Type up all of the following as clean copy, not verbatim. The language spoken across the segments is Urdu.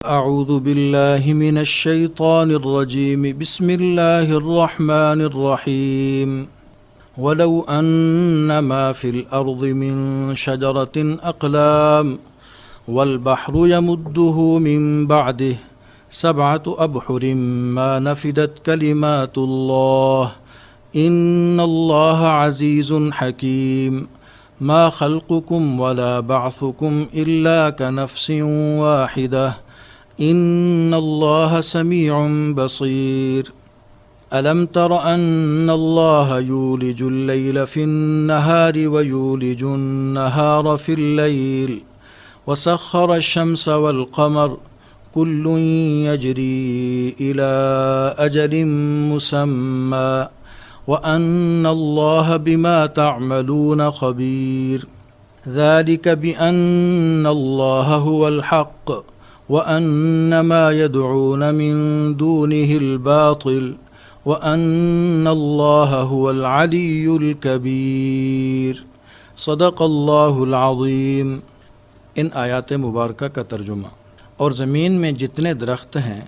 أعوذ بالله من الشيطان الرجيم بسم الله الرحمن الرحيم ولو أن ما في الأرض من شجرة أقلام والبحر يمده من بعده 7 أبحر ما نفدت كلمات الله إن الله عزيز حكيم ما خلقكم ولا بعثكم إلا كنفس واحدة إن الله سميع بصير ألم تر أن الله يولج الليل في النهار ويولج النهار في الليل وسخر الشمس والقمر كل يجري إلى أجل مسمى وأن الله بما تعملون خبير ذلك بأن الله هو الحق وأن ما يدعون من دونه الباطل وأن الله هو العلي الكبير صدق اللہ العظیم۔ ان آیات مبارکہ کا ترجمہ: اور زمین میں جتنے درخت ہیں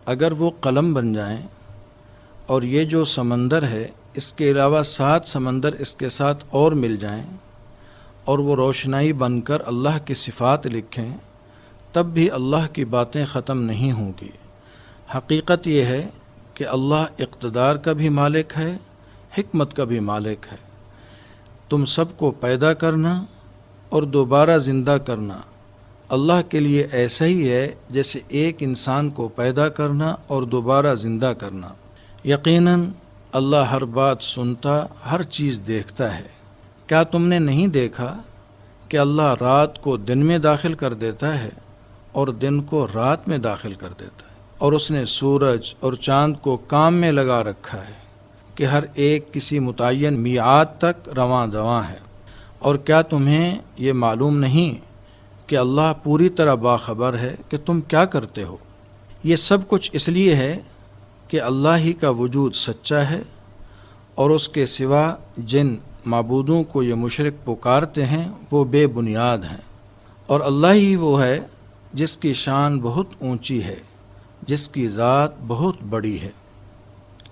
اگر وہ قلم بن جائیں، اور یہ جو سمندر ہے اس کے علاوہ 7 سمندر اس کے ساتھ اور مل جائیں، اور وہ روشنائی بن کر اللہ کی صفات لکھیں، تب بھی اللہ کی باتیں ختم نہیں ہوں گی۔ حقیقت یہ ہے کہ اللہ اقتدار کا بھی مالک ہے، حکمت کا بھی مالک ہے۔ تم سب کو پیدا کرنا اور دوبارہ زندہ کرنا اللہ کے لیے ایسا ہی ہے جیسے ایک انسان کو پیدا کرنا اور دوبارہ زندہ کرنا۔ یقیناً اللہ ہر بات سنتا، ہر چیز دیکھتا ہے۔ کیا تم نے نہیں دیکھا کہ اللہ رات کو دن میں داخل کر دیتا ہے اور دن کو رات میں داخل کر دیتا ہے، اور اس نے سورج اور چاند کو کام میں لگا رکھا ہے کہ ہر ایک کسی متعین میعاد تک رواں دواں ہے۔ اور کیا تمہیں یہ معلوم نہیں کہ اللہ پوری طرح باخبر ہے کہ تم کیا کرتے ہو؟ یہ سب کچھ اس لیے ہے کہ اللہ ہی کا وجود سچا ہے، اور اس کے سوا جن معبودوں کو یہ مشرک پکارتے ہیں وہ بے بنیاد ہیں، اور اللہ ہی وہ ہے جس کی شان بہت اونچی ہے، جس کی ذات بہت بڑی ہے۔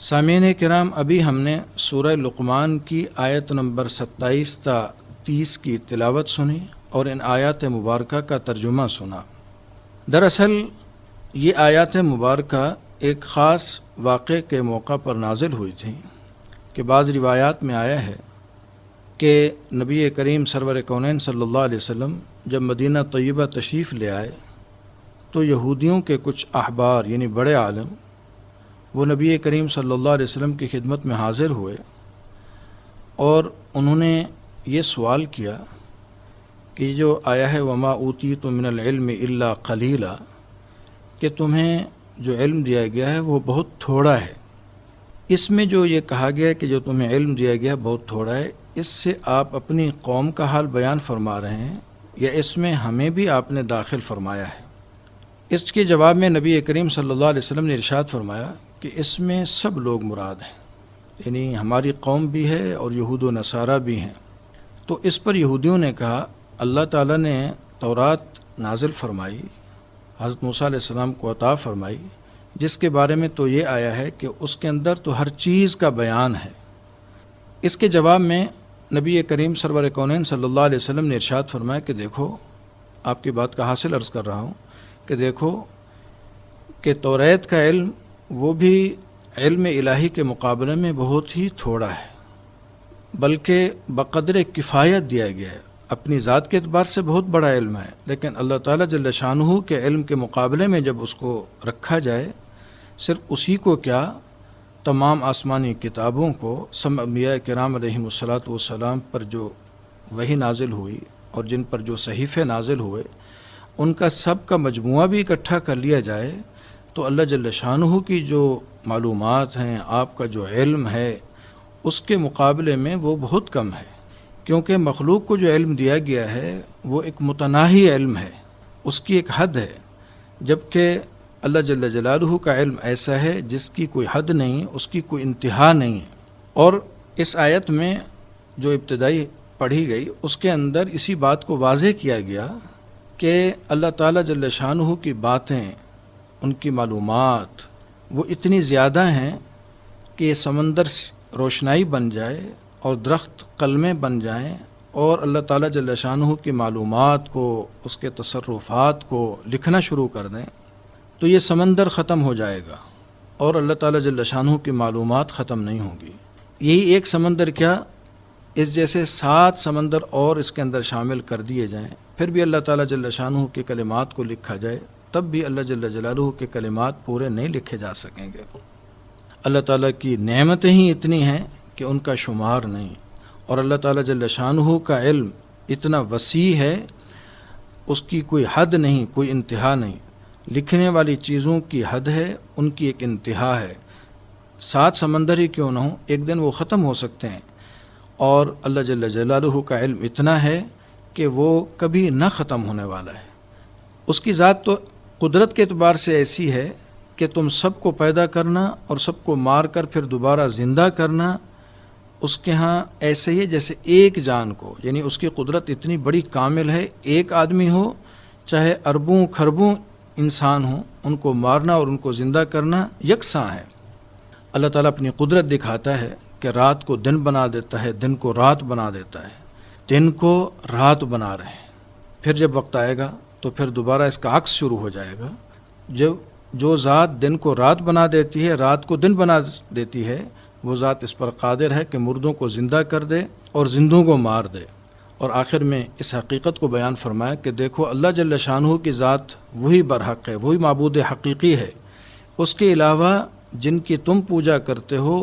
سامعین کرام، ابھی ہم نے سورہ لقمان کی آیت نمبر 27 تا 30 کی تلاوت سنی اور ان آیات مبارکہ کا ترجمہ سنا۔ دراصل یہ آیات مبارکہ ایک خاص واقعے کے موقع پر نازل ہوئی تھیں کہ بعض روایات میں آیا ہے کہ نبی کریم سرور کونین صلی اللہ علیہ وسلم جب مدینہ طیبہ تشریف لے آئے تو یہودیوں کے کچھ احبار یعنی بڑے عالم وہ نبی کریم صلی اللہ علیہ وسلم کی خدمت میں حاضر ہوئے، اور انہوں نے یہ سوال کیا کہ جو آیا ہے وما اوتیتم من العلم الا قلیلا، کہ تمہیں جو علم دیا گیا ہے وہ بہت تھوڑا ہے۔ اس میں جو یہ کہا گیا ہے کہ جو تمہیں علم دیا گیا ہے بہت تھوڑا ہے، اس سے آپ اپنی قوم کا حال بیان فرما رہے ہیں یا اس میں ہمیں بھی آپ نے داخل فرمایا ہے؟ اس کے جواب میں نبی کریم صلی اللہ علیہ وسلم نے ارشاد فرمایا کہ اس میں سب لوگ مراد ہیں، یعنی ہماری قوم بھی ہے اور یہود و نصارہ بھی ہیں۔ تو اس پر یہودیوں نے کہا اللہ تعالیٰ نے تورات نازل فرمائی، حضرت موسیٰ علیہ السلام کو عطا فرمائی، جس کے بارے میں تو یہ آیا ہے کہ اس کے اندر تو ہر چیز کا بیان ہے۔ اس کے جواب میں نبی کریم سرور کونین صلی اللہ علیہ وسلم نے ارشاد فرمایا کہ دیکھو، آپ کی بات کا حاصل عرض کر رہا ہوں کہ دیکھو کہ توریت کا علم وہ بھی علم الہی کے مقابلے میں بہت ہی تھوڑا ہے، بلکہ بقدر کفایت دیا گیا ہے۔ اپنی ذات کے اعتبار سے بہت بڑا علم ہے، لیکن اللہ تعالیٰ جل شانہ کے علم کے مقابلے میں جب اس کو رکھا جائے، صرف اسی کو کیا، تمام آسمانی کتابوں کو، سب انبیاء کرام علیہم الصلاۃ والسلام پر جو وحی نازل ہوئی اور جن پر جو صحیفے نازل ہوئے، ان کا سب کا مجموعہ بھی اکٹھا کر لیا جائے تو اللہ جل شانہ کی جو معلومات ہیں، آپ کا جو علم ہے، اس کے مقابلے میں وہ بہت کم ہے، کیونکہ مخلوق کو جو علم دیا گیا ہے وہ ایک متناہی علم ہے، اس کی ایک حد ہے، جبکہ اللہ جل جلالہ کا علم ایسا ہے جس کی کوئی حد نہیں، اس کی کوئی انتہا نہیں ہے۔ اور اس آیت میں جو ابتدائی پڑھی گئی اس کے اندر اسی بات کو واضح کیا گیا کہ اللہ تعالیٰ جل شانہ کی باتیں، ان کی معلومات وہ اتنی زیادہ ہیں کہ یہ سمندر روشنائی بن جائے اور درخت قلمیں بن جائیں اور اللہ تعالیٰ جل شانہ کی معلومات کو، اس کے تصرفات کو لکھنا شروع کر دیں تو یہ سمندر ختم ہو جائے گا اور اللہ تعالیٰ جل شانہ کی معلومات ختم نہیں ہوں گی۔ یہی ایک سمندر کیا، اس جیسے 7 سمندر اور اس کے اندر شامل کر دیے جائیں، پھر بھی اللہ تعالیٰ جل شانہ کے کلمات کو لکھا جائے، تب بھی اللہ جل جلالہ کے کلمات پورے نہیں لکھے جا سکیں گے۔ اللہ تعالیٰ کی نعمتیں ہی اتنی ہیں کہ ان کا شمار نہیں، اور اللہ تعالیٰ جل شانہ کا علم اتنا وسیع ہے، اس کی کوئی حد نہیں، کوئی انتہا نہیں۔ لکھنے والی چیزوں کی حد ہے، ان کی ایک انتہا ہے۔ 7 سمندر ہی کیوں نہ ہوں، ایک دن وہ ختم ہو سکتے ہیں، اور اللہ جل جلالہ کا علم اتنا ہے کہ وہ کبھی نہ ختم ہونے والا ہے۔ اس کی ذات تو قدرت کے اعتبار سے ایسی ہے کہ تم سب کو پیدا کرنا اور سب کو مار کر پھر دوبارہ زندہ کرنا اس کے ہاں ایسے ہی جیسے ایک جان کو، یعنی اس کی قدرت اتنی بڑی کامل ہے، ایک آدمی ہو چاہے اربوں کھربوں انسان ہوں، ان کو مارنا اور ان کو زندہ کرنا یکساں ہے۔ اللہ تعالیٰ اپنی قدرت دکھاتا ہے کہ رات کو دن بنا دیتا ہے، دن کو رات بنا دیتا ہے، دن کو رات بنا رہے ہیں، پھر جب وقت آئے گا تو پھر دوبارہ اس کا عکس شروع ہو جائے گا۔ جو ذات دن کو رات بنا دیتی ہے، رات کو دن بنا دیتی ہے، وہ ذات اس پر قادر ہے کہ مردوں کو زندہ کر دے اور زندوں کو مار دے۔ اور آخر میں اس حقیقت کو بیان فرمایا کہ دیکھو اللہ جل شانہ کی ذات وہی برحق ہے، وہی معبود حقیقی ہے، اس کے علاوہ جن کی تم پوجا کرتے ہو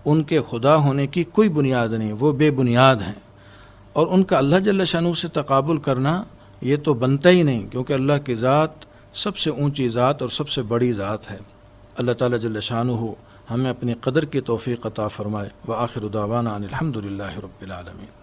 ان کے خدا ہونے کی کوئی بنیاد نہیں، وہ بے بنیاد ہیں، اور ان کا اللہ جل شانہ سے تقابل کرنا یہ تو بنتا ہی نہیں، کیونکہ اللہ کی ذات سب سے اونچی ذات اور سب سے بڑی ذات ہے۔ اللہ تعالیٰ جل شانہ ہمیں اپنی قدر کی توفیق عطا فرمائے۔ وآخر دعوانا ان الحمد للہ رب العالمین۔